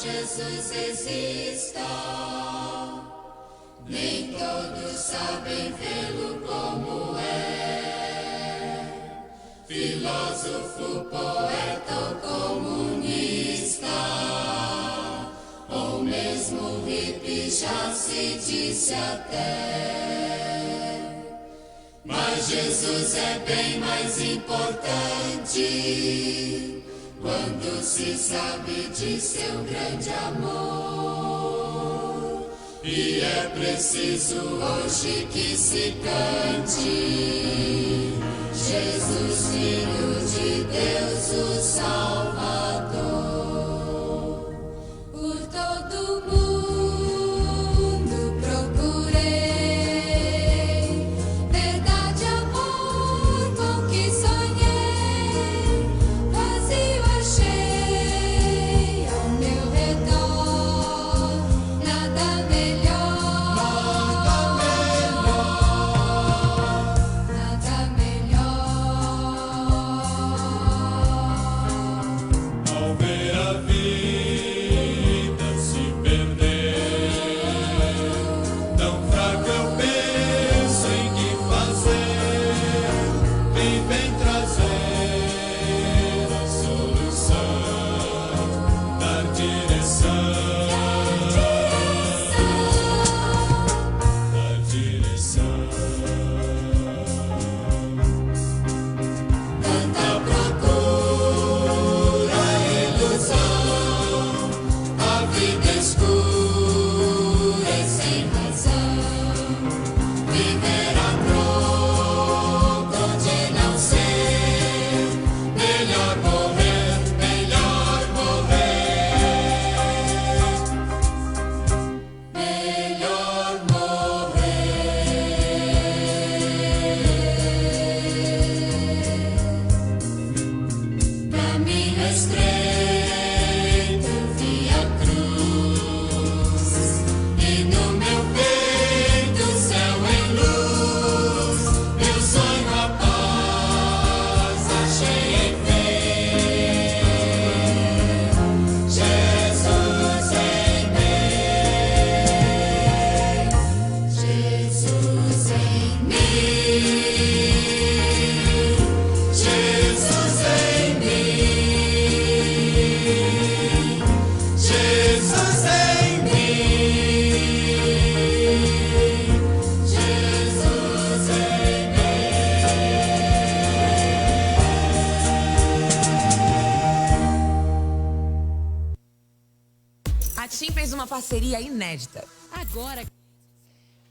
Jesus exista. Nem todos sabem vê-lo como é. Filósofo, poeta ou comunista, ou mesmo hippie, já se disse até. Mas Jesus é bem mais importante quando se sabe de seu grande amor. E é preciso hoje que se cante Jesus, Filho de Deus, o Salvador. Por todo mundo procurei verdade, amor, com que sonhei. Vazio achei ao meu redor, nada melhor, nada melhor. Ao ver a vida se perder, tão fraca eu penso em que fazer. Vem trazer a solução, dar direção, dar direção. Tanta procura, ilusão, a vida escura e sem razão. Viver a troco de não ser, melhor morrer, melhor morrer. Melhor morrer. Caminho estreito, via cruz, e no meu peito céu em luz. Meu sonho a paz achei enfim. Jesus em mim, Jesus em mim, Jesus em mim, Jesus em mim, Jesus em A TIM fez uma parceria inédita. Agora,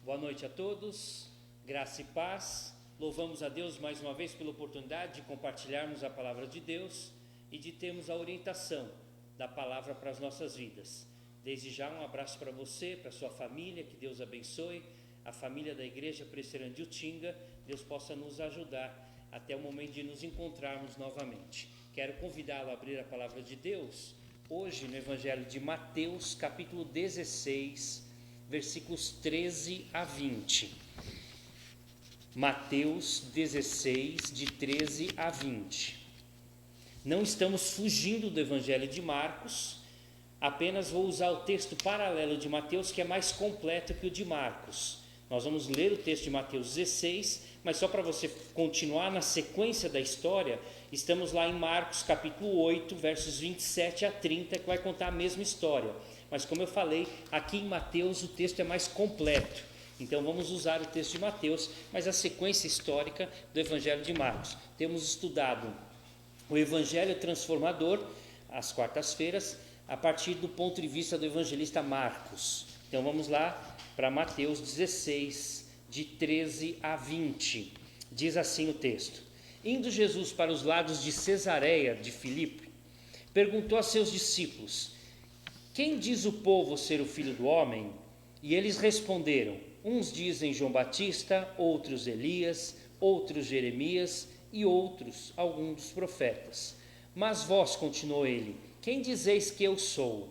Boa noite a todos, graça e paz. Louvamos a Deus mais uma vez pela oportunidade de compartilharmos a palavra de Deus e de termos a orientação da palavra para as nossas vidas. Desde já um abraço para você, para sua família, que Deus abençoe, a família da Igreja Presbiteriana de Utinga, Deus possa nos ajudar até o momento de nos encontrarmos novamente. Quero convidá-lo a abrir a palavra de Deus, hoje no Evangelho de Mateus, capítulo 16, versículos 13 a 20. Mateus 16, de 13 a 20. Não estamos fugindo do Evangelho de Marcos, apenas vou usar o texto paralelo de Mateus, que é mais completo que o de Marcos. Nós vamos ler o texto de Mateus 16, mas só para você continuar na sequência da história, estamos lá em Marcos capítulo 8, versos 27 a 30, que vai contar a mesma história. Mas como eu falei, aqui em Mateus o texto é mais completo. Então vamos usar o texto de Mateus, mas a sequência histórica do Evangelho de Marcos. Temos estudado o Evangelho Transformador, às quartas-feiras, a partir do ponto de vista do evangelista Marcos. Então vamos lá para Mateus 16, de 13 a 20. Diz assim o texto: Indo Jesus para os lados de Cesareia de Filipe, perguntou a seus discípulos: Quem diz o povo ser o Filho do Homem? E eles responderam: Uns dizem João Batista, outros Elias, outros Jeremias e outros alguns dos profetas. Mas vós, continuou ele, quem dizeis que eu sou?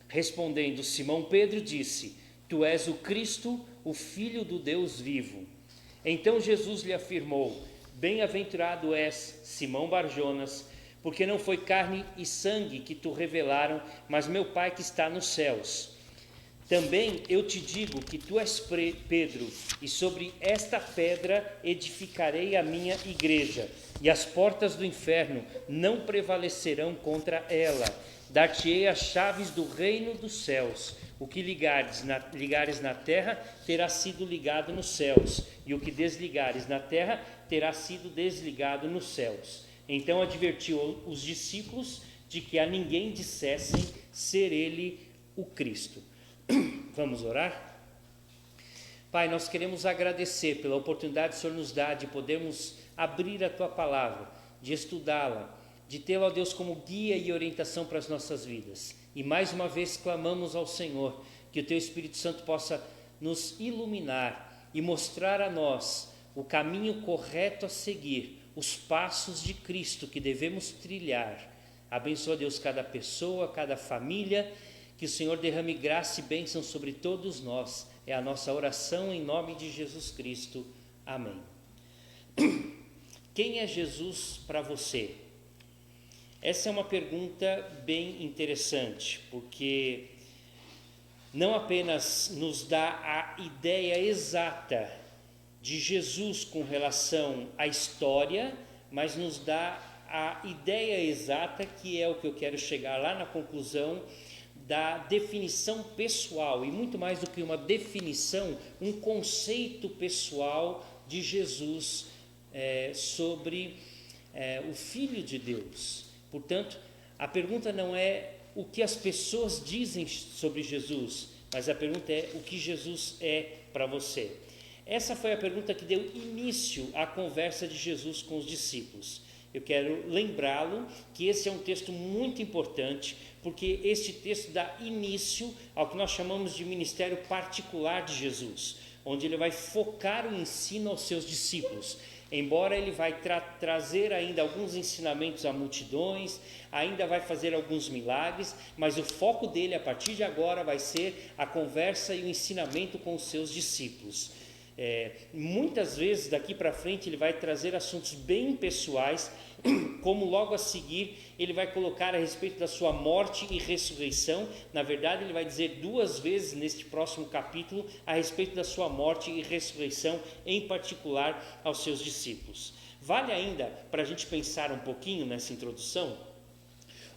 Respondendo Simão Pedro disse: Tu és o Cristo, o Filho do Deus vivo. Então Jesus lhe afirmou: Bem-aventurado és, Simão Barjonas, porque não foi carne e sangue que te revelaram, mas meu Pai que está nos céus. Também eu te digo que tu és Pedro, e sobre esta pedra edificarei a minha igreja, e as portas do inferno não prevalecerão contra ela. Dar-te-ei as chaves do reino dos céus. O que ligares na terra terá sido ligado nos céus, e o que desligares na terra terá sido desligado nos céus. Então advertiu os discípulos de que a ninguém dissessem ser ele o Cristo. Vamos orar? Pai, nós queremos agradecer pela oportunidade que o Senhor nos dá de podermos abrir a Tua Palavra, de estudá-la, de tê-la, ó Deus, como guia e orientação para as nossas vidas. E mais uma vez clamamos ao Senhor que o Teu Espírito Santo possa nos iluminar e mostrar a nós o caminho correto a seguir, os passos de Cristo que devemos trilhar. Abençoa, Deus, cada pessoa, cada família. Que o Senhor derrame graça e bênção sobre todos nós. É a nossa oração em nome de Jesus Cristo. Amém. Quem é Jesus para você? Essa é uma pergunta bem interessante, porque não apenas nos dá a ideia exata de Jesus com relação à história, mas nos dá a ideia exata, que é o que eu quero chegar lá na conclusão, da definição pessoal, e muito mais do que uma definição, um conceito pessoal de Jesus sobre o Filho de Deus. Portanto, a pergunta não é o que as pessoas dizem sobre Jesus, mas a pergunta é o que Jesus é para você. Essa foi a pergunta que deu início à conversa de Jesus com os discípulos. Eu quero lembrá-lo que esse é um texto muito importante, porque este texto dá início ao que nós chamamos de ministério particular de Jesus, onde ele vai focar o ensino aos seus discípulos. Embora ele vai trazer ainda alguns ensinamentos a multidões, ainda vai fazer alguns milagres, mas o foco dele a partir de agora vai ser a conversa e o ensinamento com os seus discípulos. Muitas vezes daqui para frente ele vai trazer assuntos bem pessoais, como logo a seguir ele vai colocar a respeito da sua morte e ressurreição. Na verdade, ele vai dizer 2 vezes neste próximo capítulo a respeito da sua morte e ressurreição, em particular aos seus discípulos. Vale ainda, para a gente pensar um pouquinho nessa introdução,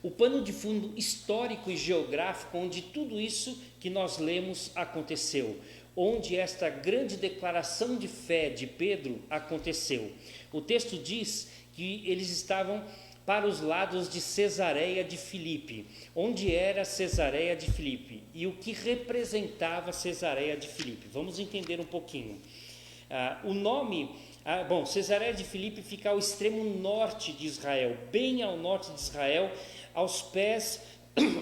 o pano de fundo histórico e geográfico onde tudo isso que nós lemos aconteceu, onde esta grande declaração de fé de Pedro aconteceu. O texto diz que eles estavam para os lados de Cesareia de Filipe. Onde era Cesareia de Filipe? E o que representava Cesareia de Filipe? Vamos entender um pouquinho. O nome... Cesareia de Filipe fica ao extremo norte de Israel, bem ao norte de Israel, aos pés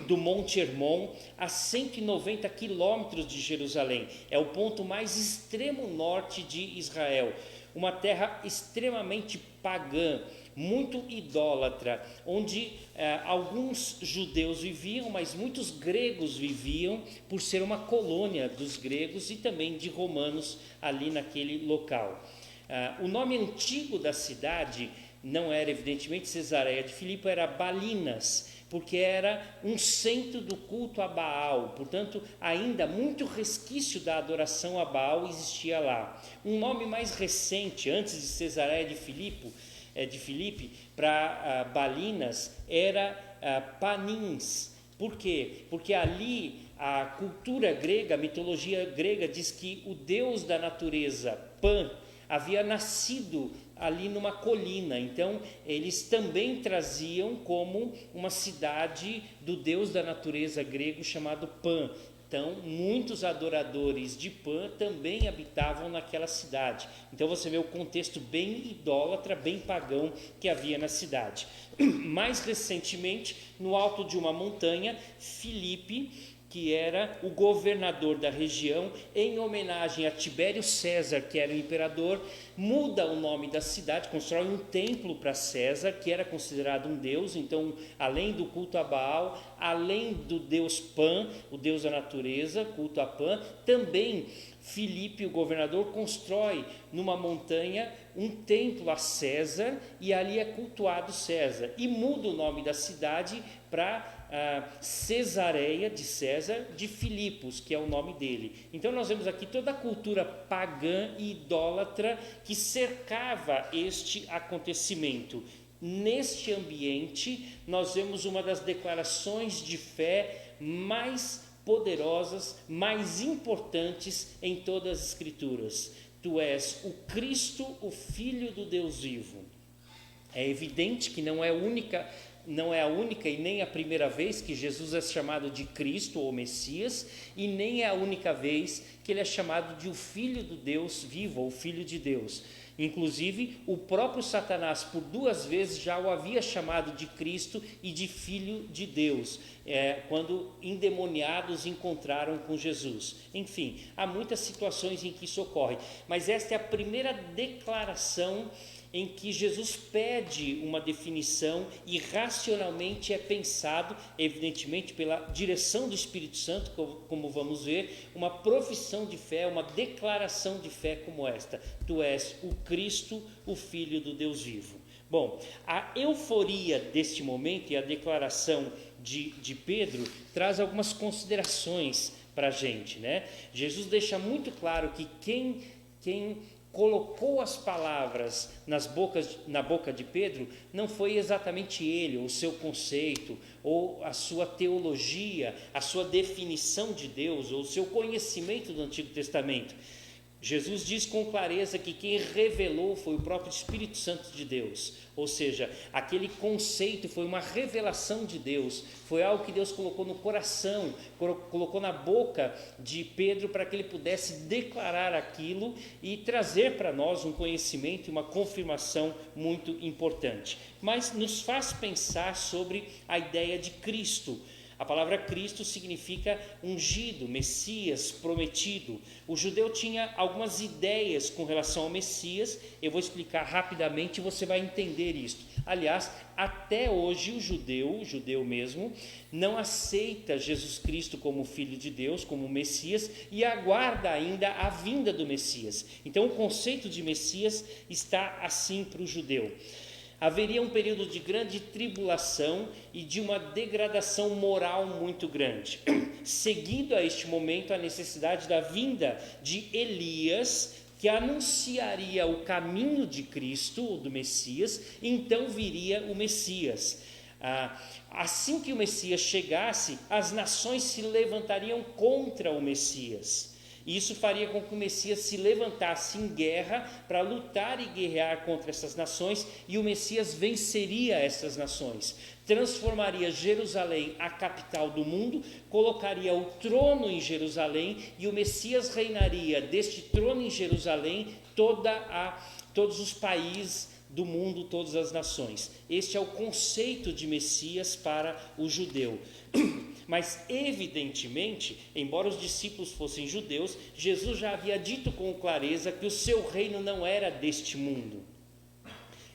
do Monte Hermon, a 190 quilômetros de Jerusalém. É o ponto mais extremo norte de Israel, uma terra extremamente pagã, muito idólatra, onde alguns judeus viviam, mas muitos gregos viviam, por ser uma colônia dos gregos e também de romanos ali naquele local. O nome antigo da cidade não era evidentemente Cesareia de Filipe, era Balinas, porque era um centro do culto a Baal, portanto ainda muito resquício da adoração a Baal existia lá. Um nome mais recente, antes de Cesareia de Filipe, para Balinas, era Panins. Por quê? Porque ali a cultura grega, a mitologia grega diz que o deus da natureza, Pan, havia nascido ali numa colina, então eles também traziam como uma cidade do deus da natureza grego chamado Pan. Então muitos adoradores de Pan também habitavam naquela cidade. Então você vê o contexto bem idólatra, bem pagão que havia na cidade. Mais recentemente, no alto de uma montanha, Filipe, que era o governador da região, em homenagem a Tibério César, que era o imperador, muda o nome da cidade, constrói um templo para César, que era considerado um deus. Então, além do culto a Baal, além do deus Pan, o deus da natureza, culto a Pan, também Filipe, o governador, constrói numa montanha um templo a César, e ali é cultuado César, e muda o nome da cidade para Cesareia de César de Filipos, que é o nome dele. Então nós vemos aqui toda a cultura pagã e idólatra que cercava este acontecimento. Neste ambiente nós vemos uma das declarações de fé mais poderosas, mais importantes em todas as Escrituras. Tu és o Cristo, o Filho do Deus vivo. É evidente que não é a única e nem a primeira vez que Jesus é chamado de Cristo ou Messias, e nem é a única vez que ele é chamado de o Filho do Deus vivo, ou Filho de Deus. Inclusive, o próprio Satanás, por 2 vezes, já o havia chamado de Cristo e de Filho de Deus, quando endemoniados encontraram com Jesus. Enfim, há muitas situações em que isso ocorre, mas esta é a primeira declaração em que Jesus pede uma definição e racionalmente é pensado, evidentemente pela direção do Espírito Santo, como vamos ver, uma profissão de fé, uma declaração de fé como esta: tu és o Cristo, o Filho do Deus vivo. Bom, a euforia deste momento e a declaração de Pedro traz algumas considerações para a gente, né? Jesus deixa muito claro que quem colocou as palavras na boca de Pedro não foi exatamente ele, o seu conceito, ou a sua teologia, a sua definição de Deus, ou o seu conhecimento do Antigo Testamento. Jesus diz com clareza que quem revelou foi o próprio Espírito Santo de Deus, ou seja, aquele conceito foi uma revelação de Deus, foi algo que Deus colocou no coração, colocou na boca de Pedro para que ele pudesse declarar aquilo e trazer para nós um conhecimento e uma confirmação muito importante. Mas nos faz pensar sobre a ideia de Cristo. A palavra Cristo significa ungido, Messias, prometido. O judeu tinha algumas ideias com relação ao Messias, eu vou explicar rapidamente e você vai entender isto. Aliás, até hoje o judeu mesmo, não aceita Jesus Cristo como Filho de Deus, como Messias, e aguarda ainda a vinda do Messias. Então o conceito de Messias está assim para o judeu. Haveria um período de grande tribulação e de uma degradação moral muito grande. Seguido a este momento, a necessidade da vinda de Elias, que anunciaria o caminho de Cristo, ou do Messias, então viria o Messias. Assim que o Messias chegasse, as nações se levantariam contra o Messias. Isso faria com que o Messias se levantasse em guerra para lutar e guerrear contra essas nações, e o Messias venceria essas nações, transformaria Jerusalém, a capital do mundo, colocaria o trono em Jerusalém, e o Messias reinaria deste trono em Jerusalém todos os países do mundo, todas as nações. Este é o conceito de Messias para o judeu. Mas evidentemente, embora os discípulos fossem judeus, Jesus já havia dito com clareza que o seu reino não era deste mundo.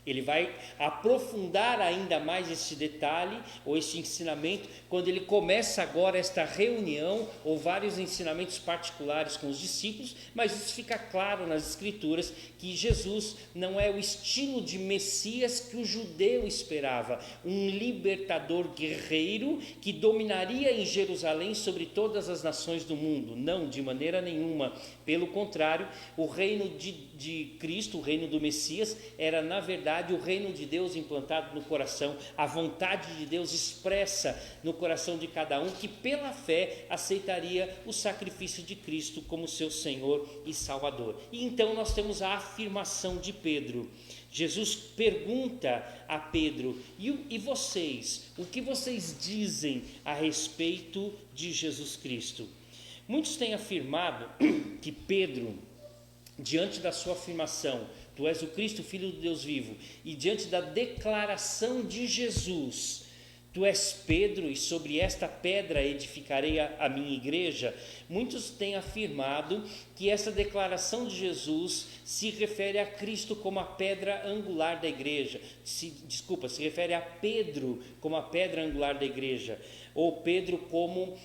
Ele vai aprofundar ainda mais esse detalhe, ou esse ensinamento, quando ele começa agora esta reunião, ou vários ensinamentos particulares com os discípulos, mas isso fica claro nas Escrituras, que Jesus não é o estilo de Messias que o judeu esperava, um libertador guerreiro que dominaria em Jerusalém sobre todas as nações do mundo. Não, de maneira nenhuma. Pelo contrário, o reino de Cristo, o reino do Messias, era na verdade o reino de Deus implantado no coração, a vontade de Deus expressa no coração de cada um, que pela fé aceitaria o sacrifício de Cristo como seu Senhor e Salvador. E então nós temos a afirmação de Pedro. Jesus pergunta a Pedro: e vocês? O que vocês dizem a respeito de Jesus Cristo? Muitos têm afirmado que Pedro, diante da sua afirmação, tu és o Cristo, Filho do Deus vivo, e diante da declaração de Jesus, Tu és Pedro, e sobre esta pedra edificarei a minha igreja. Muitos têm afirmado que essa declaração de Jesus se refere a Cristo como a pedra angular da igreja. Se refere a Pedro como a pedra angular da igreja. Ou Pedro como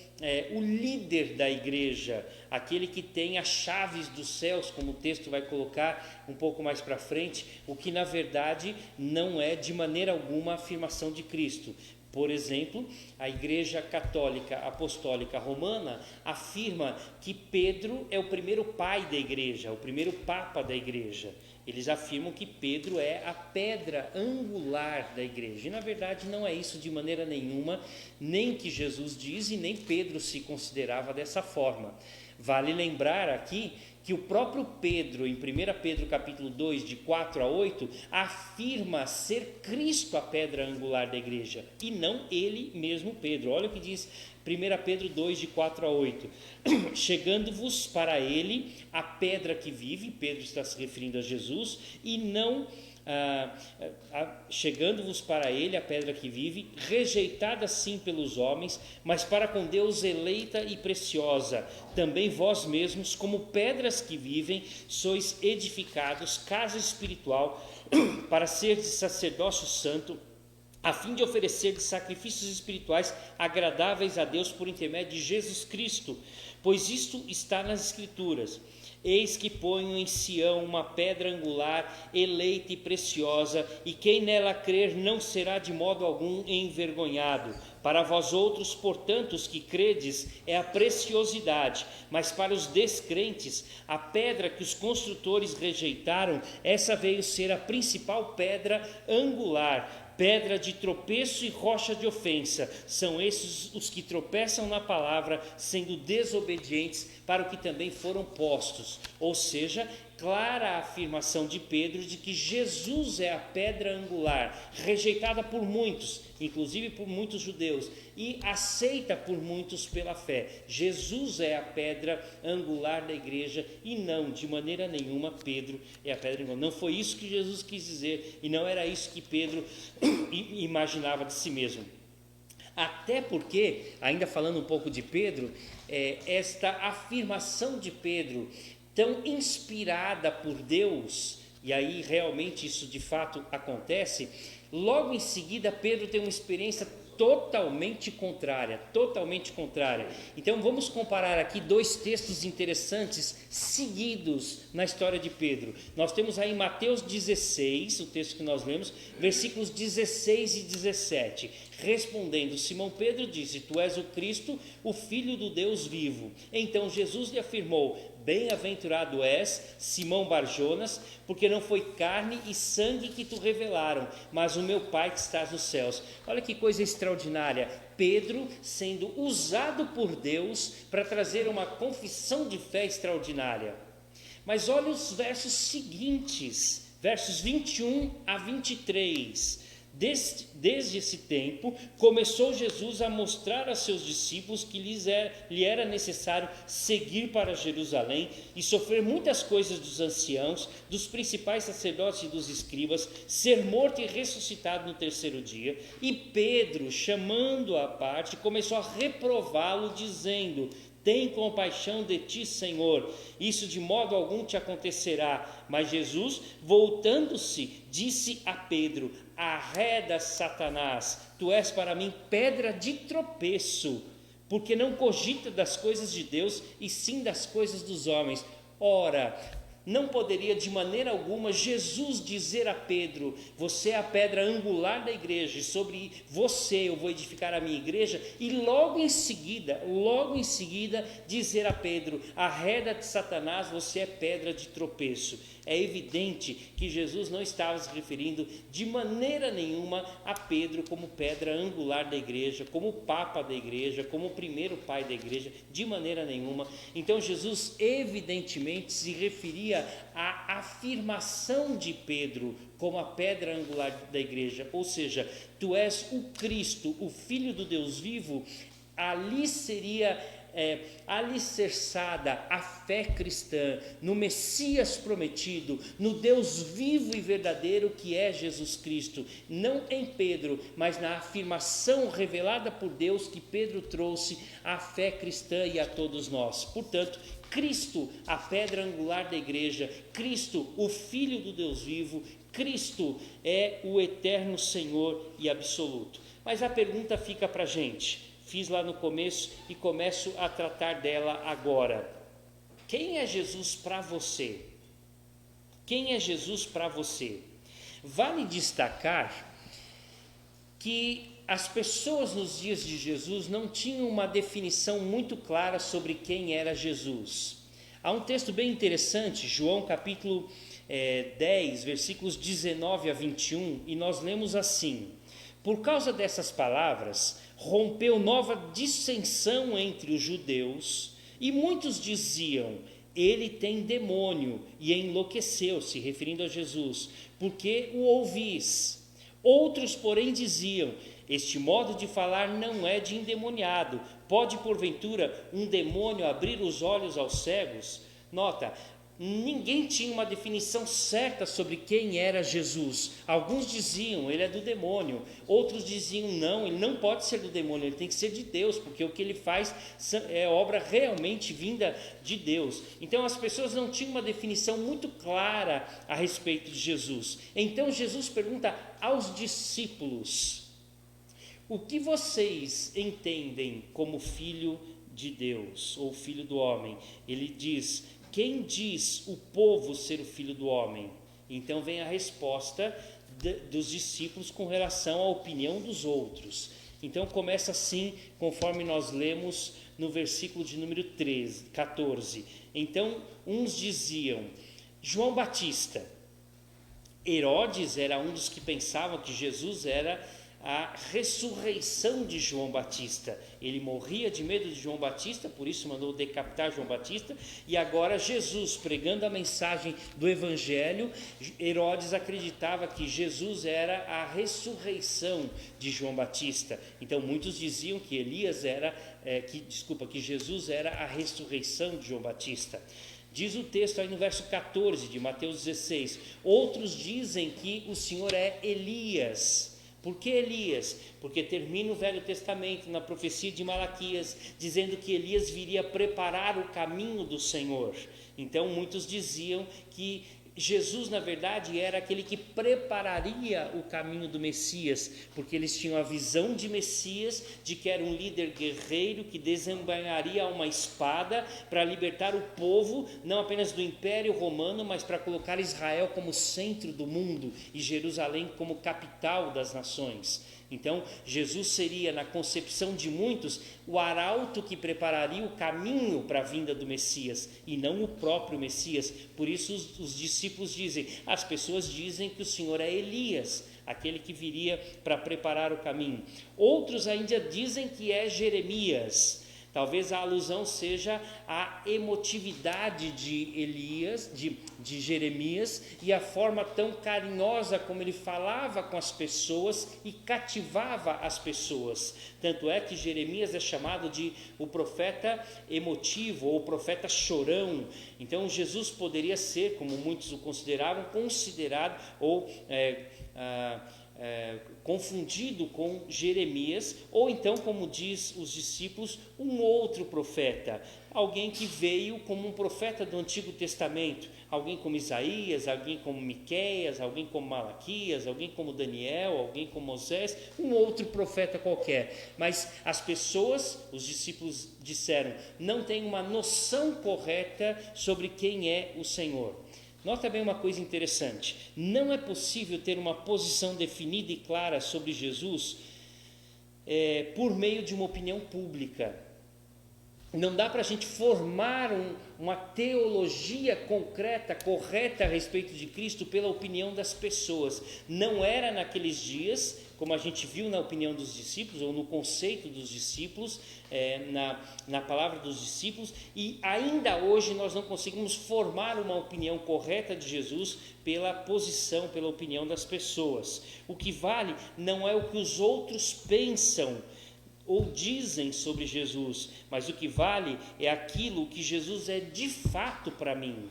o líder da igreja, aquele que tem as chaves dos céus, como o texto vai colocar um pouco mais para frente, o que na verdade não é de maneira alguma a afirmação de Cristo. Por exemplo, a Igreja Católica Apostólica Romana afirma que Pedro é o primeiro pai da igreja, o primeiro papa da igreja. Eles afirmam que Pedro é a pedra angular da igreja. E na verdade não é isso de maneira nenhuma, nem que Jesus diz e nem Pedro se considerava dessa forma. Vale lembrar aqui que o próprio Pedro, em 1 Pedro capítulo 2, de 4 a 8, afirma ser Cristo a pedra angular da igreja, e não ele mesmo Pedro. Olha o que diz 1 Pedro 2, de 4 a 8. Chegando-vos para ele a pedra que vive, Pedro está se referindo a Jesus, e não... chegando-vos para ele a pedra que vive, rejeitada sim pelos homens, mas para com Deus eleita e preciosa. Também vós mesmos, como pedras que vivem, sois edificados casa espiritual para seres sacerdócio santo, a fim de oferecer sacrifícios espirituais agradáveis a Deus por intermédio de Jesus Cristo, pois isto está nas Escrituras. Eis que ponho em Sião uma pedra angular, eleita e preciosa, e quem nela crer não será de modo algum envergonhado. Para vós outros, portanto, os que credes, é a preciosidade, mas para os descrentes, a pedra que os construtores rejeitaram, essa veio ser a principal pedra angular, pedra de tropeço e rocha de ofensa. São esses os que tropeçam na palavra, sendo desobedientes para o que também foram postos. Ou seja, clara a afirmação de Pedro de que Jesus é a pedra angular, rejeitada por muitos, inclusive por muitos judeus, e aceita por muitos pela fé. Jesus é a pedra angular da igreja e não, de maneira nenhuma, Pedro é a pedra angular. Não foi isso que Jesus quis dizer e não era isso que Pedro imaginava de si mesmo. Até porque, ainda falando um pouco de Pedro, esta afirmação de Pedro, tão inspirada por Deus, e aí realmente isso de fato acontece, logo em seguida Pedro tem uma experiência totalmente contrária. Então vamos comparar aqui dois textos interessantes seguidos na história de Pedro. Nós temos aí Mateus 16, o texto que nós lemos, versículos 16 e 17. Respondendo, Simão Pedro disse: Tu és o Cristo, o Filho do Deus vivo. Então Jesus lhe afirmou: Bem-aventurado és, Simão Barjonas, porque não foi carne e sangue que te revelaram, mas o meu Pai que estás nos céus. Olha que coisa extraordinária, Pedro sendo usado por Deus para trazer uma confissão de fé extraordinária. Mas olha os versos seguintes, versos 21 a 23. Desde esse tempo, começou Jesus a mostrar a seus discípulos que lhe era necessário seguir para Jerusalém e sofrer muitas coisas dos anciãos, dos principais sacerdotes e dos escribas, ser morto e ressuscitado no terceiro dia. E Pedro, chamando-o à parte, começou a reprová-lo, dizendo: Tem compaixão de ti, Senhor, isso de modo algum te acontecerá. Mas Jesus, voltando-se, disse a Pedro: Arreda, Satanás, tu és para mim pedra de tropeço, porque não cogita das coisas de Deus, e sim das coisas dos homens. Ora, não poderia de maneira alguma Jesus dizer a Pedro: você é a pedra angular da igreja, e sobre você eu vou edificar a minha igreja, e logo em seguida dizer a Pedro: arreda-te, Satanás, você é pedra de tropeço. É evidente que Jesus não estava se referindo de maneira nenhuma a Pedro como pedra angular da igreja, como papa da igreja, como primeiro pai da igreja, de maneira nenhuma. Então Jesus evidentemente se referia à afirmação de Pedro como a pedra angular da igreja, ou seja, tu és o Cristo, o Filho do Deus vivo. Ali seria alicerçada a fé cristã no Messias prometido, no Deus vivo e verdadeiro que é Jesus Cristo, não em Pedro, mas na afirmação revelada por Deus que Pedro trouxe à fé cristã e a todos nós. Portanto, Cristo, a pedra angular da igreja, Cristo, o Filho do Deus vivo, Cristo é o eterno Senhor e absoluto. Mas a pergunta fica para a gente, fiz lá no começo e começo a tratar dela agora. Quem é Jesus para você? Quem é Jesus para você? Vale destacar que as pessoas nos dias de Jesus não tinham uma definição muito clara sobre quem era Jesus. Há um texto bem interessante, João capítulo 10, versículos 19 a 21, e nós lemos assim: por causa dessas palavras, rompeu nova dissensão entre os judeus, e muitos diziam: ele tem demônio, e enlouqueceu, se referindo a Jesus, porque o ouvis. Outros, porém, diziam: este modo de falar não é de endemoniado. Pode, porventura, um demônio abrir os olhos aos cegos? Nota, ninguém tinha uma definição certa sobre quem era Jesus. Alguns diziam, ele é do demônio. Outros diziam, não, ele não pode ser do demônio, ele tem que ser de Deus, porque o que ele faz é obra realmente vinda de Deus. Então as pessoas não tinham uma definição muito clara a respeito de Jesus. Então Jesus pergunta aos discípulos: o que vocês entendem como filho de Deus, ou filho do homem? Ele diz: quem diz o povo ser o filho do homem? Então vem a resposta dos discípulos com relação à opinião dos outros. Então começa assim, conforme nós lemos no versículo de número 14. Então uns diziam: João Batista. Herodes era um dos que pensavam que Jesus era a ressurreição de João Batista. Ele morria de medo de João Batista, por isso mandou decapitar João Batista, e agora Jesus, pregando a mensagem do Evangelho, Herodes acreditava que Jesus era a ressurreição de João Batista. Então muitos diziam que que Jesus era a ressurreição de João Batista. Diz o texto aí no verso 14 de Mateus 16, outros dizem que o Senhor é Elias. Por que Elias? Porque termina o Velho Testamento na profecia de Malaquias, dizendo que Elias viria preparar o caminho do Senhor. Então muitos diziam que Jesus, na verdade, era aquele que prepararia o caminho do Messias, porque eles tinham a visão de Messias, de que era um líder guerreiro que desembainharia uma espada para libertar o povo, não apenas do Império Romano, mas para colocar Israel como centro do mundo e Jerusalém como capital das nações. Então, Jesus seria, na concepção de muitos, o arauto que prepararia o caminho para a vinda do Messias, e não o próprio Messias. Por isso os discípulos dizem, as pessoas dizem que o Senhor é Elias, aquele que viria para preparar o caminho. Outros ainda dizem que é Jeremias. Talvez a alusão seja a emotividade de Jeremias e a forma tão carinhosa como ele falava com as pessoas e cativava as pessoas. Tanto é que Jeremias é chamado de o profeta emotivo ou o profeta chorão. Então Jesus poderia ser, como muitos o consideravam, considerado ou confundido com Jeremias, ou então, como diz os discípulos, um outro profeta, alguém que veio como um profeta do Antigo Testamento, alguém como Isaías, alguém como Miqueias, alguém como Malaquias, alguém como Daniel, alguém como Moisés, um outro profeta qualquer. Mas as pessoas, os discípulos disseram, não têm uma noção correta sobre quem é o Senhor. Nota bem uma coisa interessante, não é possível ter uma posição definida e clara sobre Jesus por meio de uma opinião pública. Não dá para a gente formar uma teologia concreta, correta a respeito de Cristo pela opinião das pessoas. Não era naqueles dias, como a gente viu na opinião dos discípulos, ou no conceito dos discípulos, na palavra dos discípulos, e ainda hoje nós não conseguimos formar uma opinião correta de Jesus pela posição, pela opinião das pessoas. O que vale não é o que os outros pensam ou dizem sobre Jesus, mas o que vale é aquilo que Jesus é de fato para mim.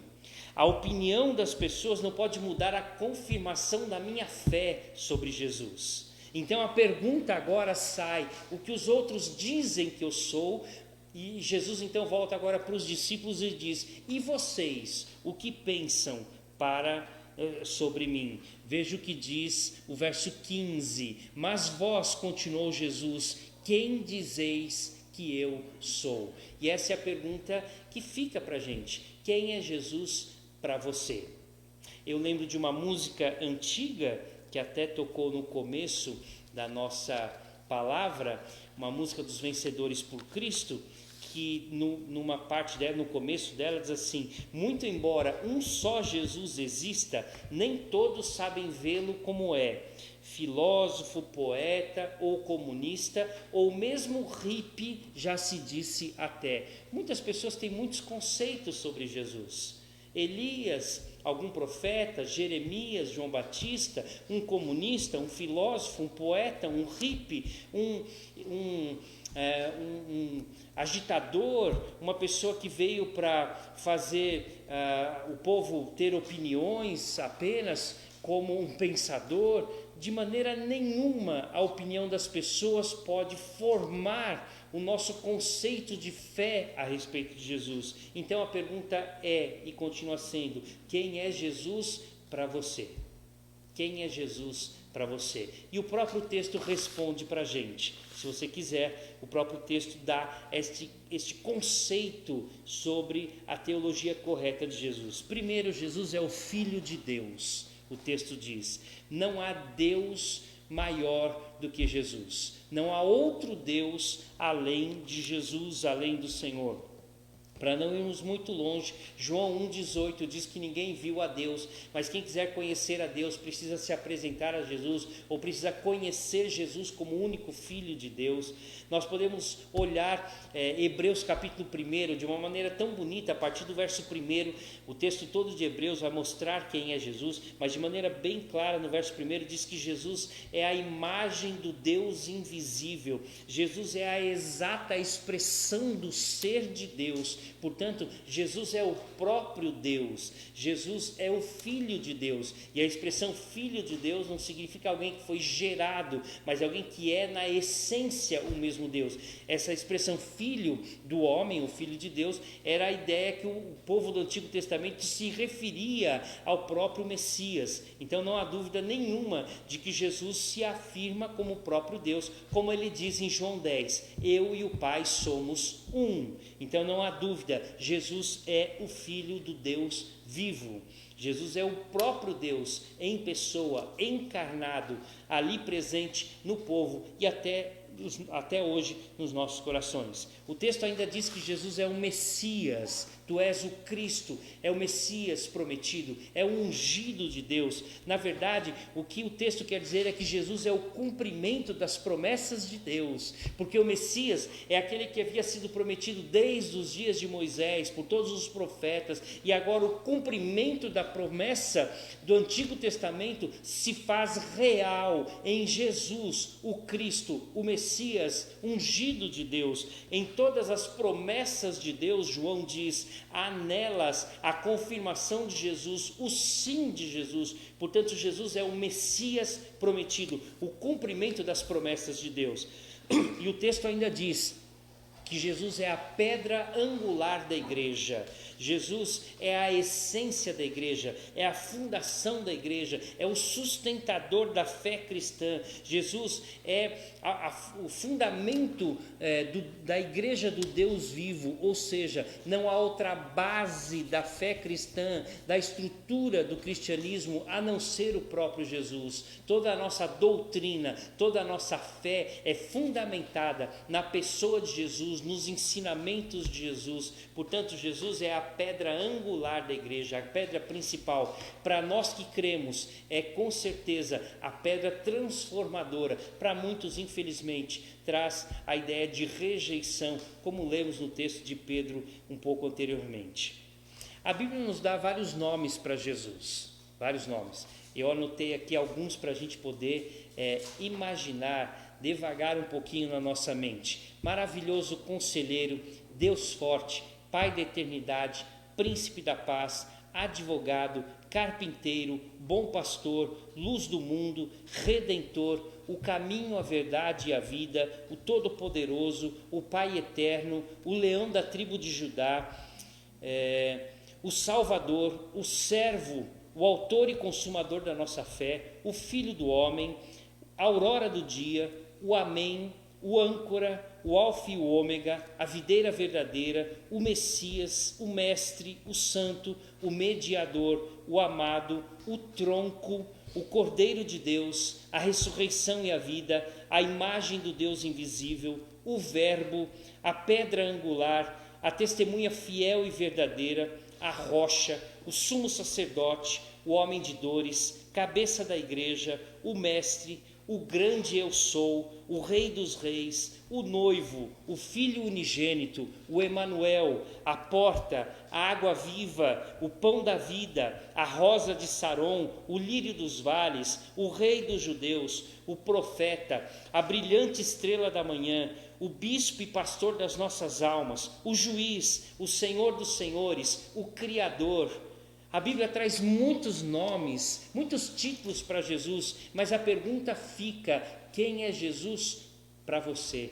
A opinião das pessoas não pode mudar a confirmação da minha fé sobre Jesus. Então a pergunta agora sai: o que os outros dizem que eu sou? E Jesus então volta agora para os discípulos e diz: e vocês, o que pensam sobre mim? Veja o que diz o verso 15: mas vós, continuou Jesus, quem dizeis que eu sou? E essa é a pergunta que fica para a gente: quem é Jesus para você? Eu lembro de uma música antiga que até tocou no começo da nossa palavra, uma música dos Vencedores por Cristo, que numa parte dela, no começo dela, diz assim: muito embora um só Jesus exista, nem todos sabem vê-lo como é. Filósofo, poeta ou comunista, ou mesmo hippie, já se disse até. Muitas pessoas têm muitos conceitos sobre Jesus. Elias, algum profeta, Jeremias, João Batista, um comunista, um filósofo, um poeta, um hippie, um agitador, uma pessoa que veio para fazer o povo ter opiniões apenas como um pensador. De maneira nenhuma a opinião das pessoas pode formar o nosso conceito de fé a respeito de Jesus. Então a pergunta é, e continua sendo: quem é Jesus para você? Quem é Jesus para você? E o próprio texto responde para a gente. Se você quiser, o próprio texto dá este conceito sobre a teologia correta de Jesus. Primeiro, Jesus é o Filho de Deus. O texto diz: não há Deus maior do que Jesus. Não há outro Deus além de Jesus, além do Senhor. Para não irmos muito longe, João 1,18 diz que ninguém viu a Deus, mas quem quiser conhecer a Deus precisa se apresentar a Jesus, ou precisa conhecer Jesus como o único Filho de Deus. Nós podemos olhar Hebreus capítulo 1 de uma maneira tão bonita. A partir do verso 1, o texto todo de Hebreus vai mostrar quem é Jesus, mas de maneira bem clara no verso 1 diz que Jesus é a imagem do Deus invisível. Jesus é a exata expressão do ser de Deus. Portanto, Jesus é o próprio Deus, Jesus é o Filho de Deus, e a expressão Filho de Deus não significa alguém que foi gerado, mas alguém que é na essência o mesmo Deus. Essa expressão Filho do homem, o Filho de Deus, era a ideia que o povo do Antigo Testamento se referia ao próprio Messias. Então não há dúvida nenhuma de que Jesus se afirma como o próprio Deus, como ele diz em João 10, eu e o Pai somos um. Então não há dúvida, Jesus é o Filho do Deus vivo. Jesus é o próprio Deus em pessoa, encarnado, ali presente no povo e até hoje nos nossos corações. O texto ainda diz que Jesus é o Messias. Tu és o Cristo, é o Messias prometido, é o ungido de Deus. Na verdade, o que o texto quer dizer é que Jesus é o cumprimento das promessas de Deus, porque o Messias é aquele que havia sido prometido desde os dias de Moisés, por todos os profetas, e agora o cumprimento da promessa do Antigo Testamento se faz real em Jesus, o Cristo, o Messias ungido de Deus. Em todas as promessas de Deus, João diz, há nelas a confirmação de Jesus, o sim de Jesus. Portanto, Jesus é o Messias prometido, o cumprimento das promessas de Deus. E o texto ainda diz que Jesus é a pedra angular da igreja. Jesus é a essência da igreja, é a fundação da igreja, é o sustentador da fé cristã. Jesus é o fundamento da igreja do Deus vivo, ou seja, não há outra base da fé cristã, da estrutura do cristianismo, a não ser o próprio Jesus. Toda a nossa doutrina, toda a nossa fé é fundamentada na pessoa de Jesus, nos ensinamentos de Jesus. Portanto, Jesus é a pedra angular da igreja, a pedra principal. Para nós que cremos, é com certeza a pedra transformadora. Para muitos, infelizmente, traz a ideia de rejeição, como lemos no texto de Pedro um pouco anteriormente. A Bíblia nos dá vários nomes para Jesus, vários nomes. Eu anotei aqui alguns para a gente poder imaginar devagar um pouquinho na nossa mente. Maravilhoso conselheiro, Deus forte, Pai da eternidade, príncipe da paz, advogado, carpinteiro, bom pastor, luz do mundo, redentor, o caminho, a verdade e a vida, o Todo-Poderoso, o Pai eterno, o leão da tribo de Judá, o Salvador, o servo, o autor e consumador da nossa fé, o Filho do homem, a aurora do dia, o Amém, o âncora, o Alfa e o Ômega, a videira verdadeira, o Messias, o Mestre, o Santo, o Mediador, o Amado, o Tronco, o Cordeiro de Deus, a ressurreição e a vida, a imagem do Deus invisível, o Verbo, a pedra angular, a testemunha fiel e verdadeira, a rocha, o sumo sacerdote, o homem de dores, cabeça da igreja, o mestre, o grande eu sou, o rei dos reis, o noivo, o filho unigênito, o Emanuel, a porta, a água viva, o pão da vida, a rosa de Saron, o lírio dos vales, o rei dos judeus, o profeta, a brilhante estrela da manhã, o bispo e pastor das nossas almas, o juiz, o Senhor dos senhores, o Criador. A Bíblia traz muitos nomes, muitos títulos para Jesus, mas a pergunta fica: quem é Jesus para você?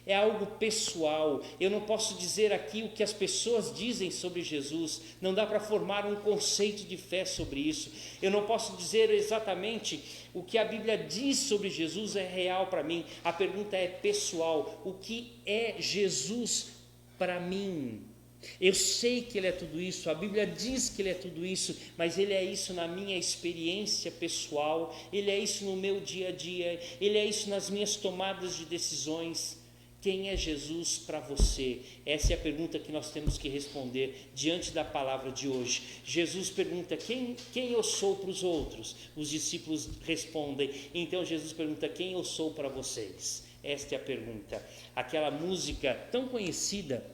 É algo pessoal. Eu não posso dizer aqui o que as pessoas dizem sobre Jesus, não dá para formar um conceito de fé sobre isso. Eu não posso dizer exatamente o que a Bíblia diz sobre Jesus é real para mim. A pergunta é pessoal: o que é Jesus para mim? Eu sei que Ele é tudo isso, a Bíblia diz que Ele é tudo isso, mas Ele é isso na minha experiência pessoal, Ele é isso no meu dia a dia, Ele é isso nas minhas tomadas de decisões. Quem é Jesus para você? Essa é a pergunta que nós temos que responder diante da palavra de hoje. Jesus pergunta: quem eu sou para os outros? Os discípulos respondem. Então Jesus pergunta: quem eu sou para vocês? Esta é a pergunta. Aquela música tão conhecida,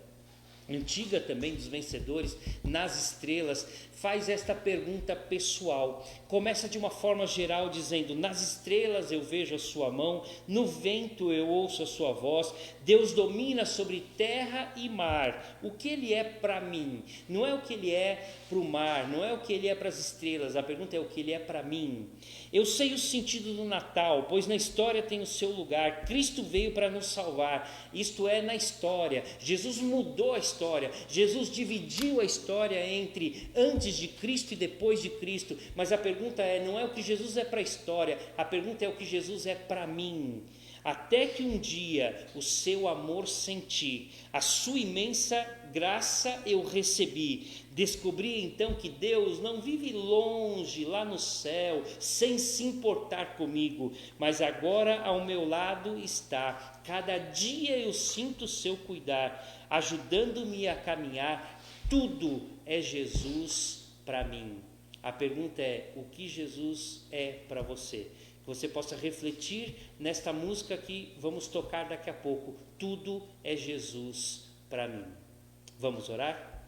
antiga também, dos vencedores, Nas Estrelas, faz esta pergunta pessoal. Começa de uma forma geral dizendo: nas estrelas eu vejo a sua mão, no vento eu ouço a sua voz, Deus domina sobre terra e mar. O que Ele é para mim? Não é o que Ele é para o mar, não é o que Ele é para as estrelas, a pergunta é o que Ele é para mim. Eu sei o sentido do Natal, pois na história tem o seu lugar. Cristo veio para nos salvar, isto é, na história. Jesus mudou a história, Jesus dividiu a história entre antes de Cristo e depois de Cristo, mas a pergunta não é o que Jesus é para a história, a pergunta é o que Jesus é para mim. Até que um dia o seu amor senti, a sua imensa graça eu recebi. Descobri então que Deus não vive longe, lá no céu, sem se importar comigo, mas agora ao meu lado está. Cada dia eu sinto o seu cuidar, ajudando-me a caminhar. Tudo é Jesus para mim. A pergunta é: o que Jesus é para você? Que você possa refletir nesta música que vamos tocar daqui a pouco. Tudo é Jesus para mim. Vamos orar?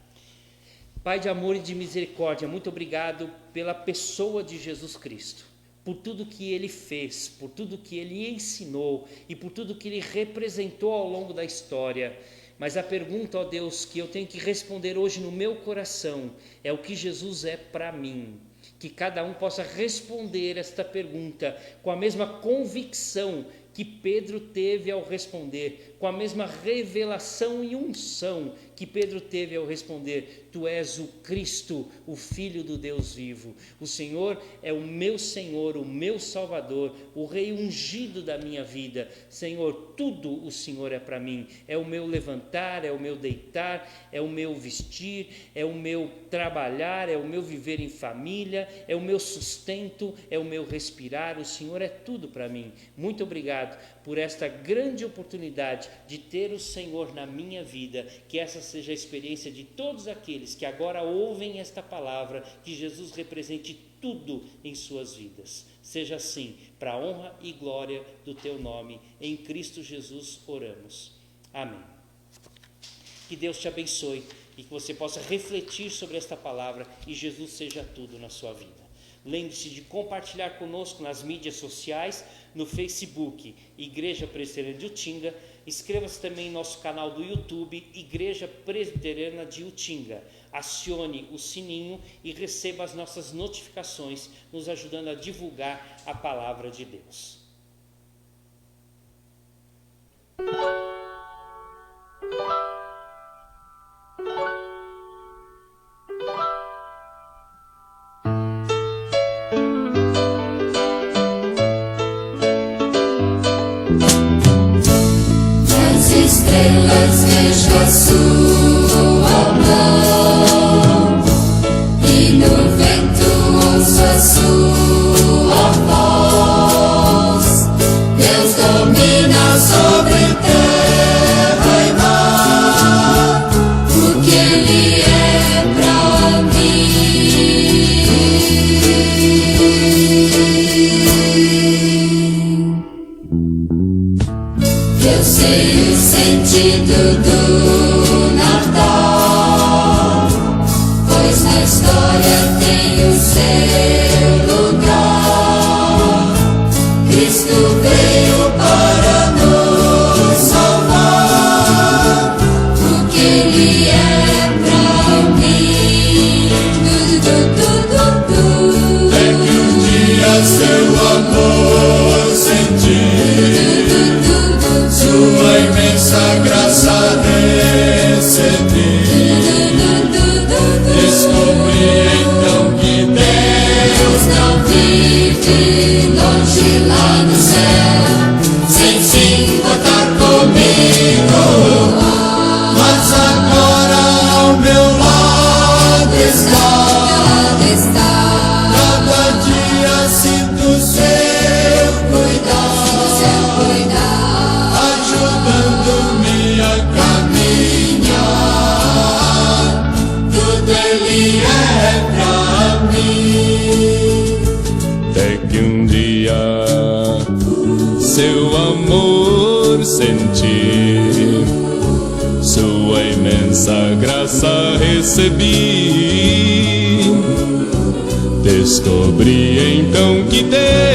Pai de amor e de misericórdia, muito obrigado pela pessoa de Jesus Cristo, por tudo que Ele fez, por tudo que Ele ensinou e por tudo que Ele representou ao longo da história. Mas a pergunta, ó Deus, que eu tenho que responder hoje no meu coração é: o que Jesus é para mim? Que cada um possa responder esta pergunta com a mesma convicção que Pedro teve ao responder, com a mesma revelação e unção que Pedro teve ao responder: Tu és o Cristo, o Filho do Deus vivo. O Senhor é o meu Senhor, o meu Salvador, o Rei ungido da minha vida. Senhor, tudo o Senhor é para mim. É o meu levantar, é o meu deitar, é o meu vestir, é o meu trabalhar, é o meu viver em família, é o meu sustento, é o meu respirar. O Senhor é tudo para mim. Muito obrigado por esta grande oportunidade de ter o Senhor na minha vida. Que essa seja a experiência de todos aqueles que agora ouvem esta palavra, que Jesus represente tudo em suas vidas. Seja assim, para a honra e glória do teu nome. Em Cristo Jesus oramos. Amém. Que Deus te abençoe e que você possa refletir sobre esta palavra e Jesus seja tudo na sua vida. Lembre-se de compartilhar conosco nas mídias sociais, no Facebook Igreja Presbiteriana de Utinga. Inscreva-se também em nosso canal do YouTube Igreja Presbiteriana de Utinga. Acione o sininho e receba as nossas notificações, nos ajudando a divulgar a palavra de Deus. Nas estrelas vejo a sua mão, e no vento ouço a sua voz. Deus domina sobre terra e mar, porque Ele é pra mim. Eu sei o sentido do Natal, pois na história tem o seu lugar. Cristo veio para nos salvar, porque Ele é pra mim. É que um dia seu amor senti, sua imensa graça recebi. Descobri então que Deus não vive longe lá no céu, sem se importar comigo, mas agora ao meu lado está. Cada dia sinto seu cuidar, ajudando-me a caminhar. Tudo Ele é pra mim. Até que um dia seu amor senti, sua imensa graça recebi. Descobri então que Deus